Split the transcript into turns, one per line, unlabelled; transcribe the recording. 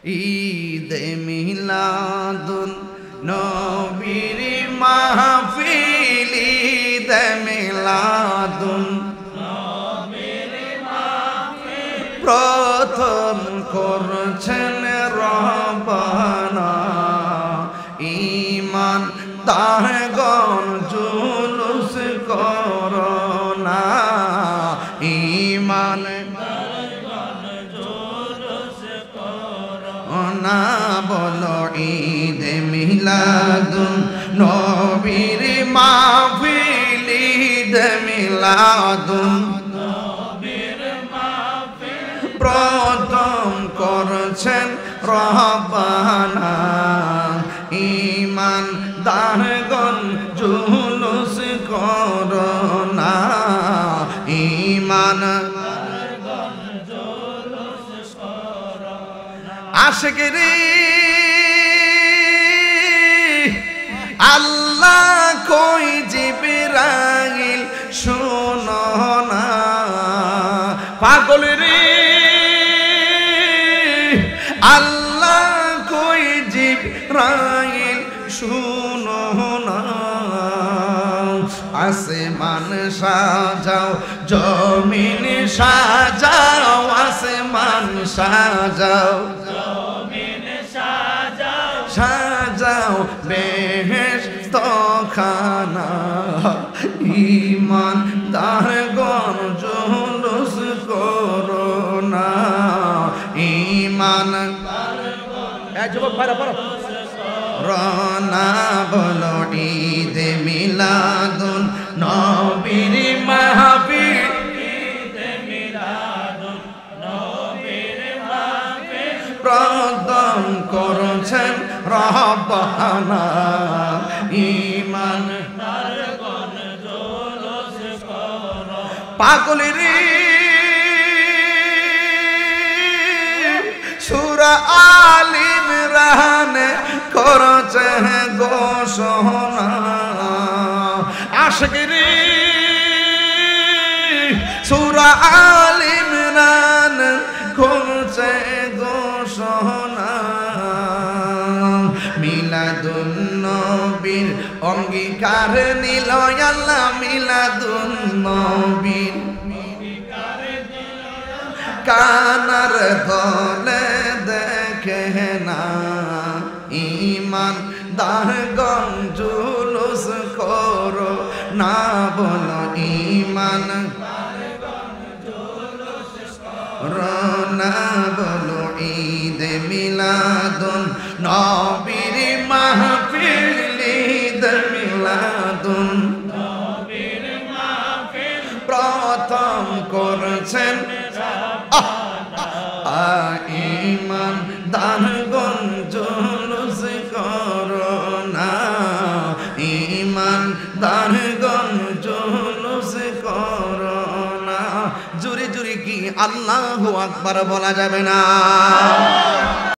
ঈদে মিলাদুন নবীর মাহফিল ঈদে মিলাদুন নবীর মাহফিল প্রথম করছেন রব্বানা ঈমান দারগণ জুলুস করোনা ঈমান না বলো ঈদে মিলাদুন নবীর মাহফিল ঈদে মিলাদুন নবীর মাহফিল প্রথম করছেন রব্বানা ঈমান দারগণ জুলুস করোনা ঈমান আশিকরি আল্লাহ কই জিবরাইল শোনো না পাগল রে আল্লাহ কই জিবরাইল শোনো না আসমান সাজাও জমিন সাজাও আসমান সাজাও সাজাও বেহেশত খানা ঈমান দারগণ জুলুস করোনা ঈমান যুবক ভাইরা পড়ো রনা বলো ঈদে মিলাদুন নবীর মাহফিল ঈদে মিলাদুন নবীর মাহফিল প্রথম করছেন রব্বানা ঈমান দারগণ জুলুস করো পাগল রে সূরা আল ইমরান করছেন ঘোষণা আশিক রে সূরা আল ইমরান করছে ঘোষণা মিলাদুন নবীর অঙ্গীকার নিল আল্লাহ মিলাদুন নবীর কানার দলে দেখে না ঈমান দারগণ জুলুস করো না বলো ঈমান রনা বলো ঈদে মিলাদুন নবীর মাহফিল ঈদে মিলাদুন নবীর মাহফিল প্রথম করছেন ঈমান দারগণ জুলুস করোনা ঈমান দারগণ জুলুস করোনা জুরি জুরি কি আল্লাহু আকবার বলা যাবে না।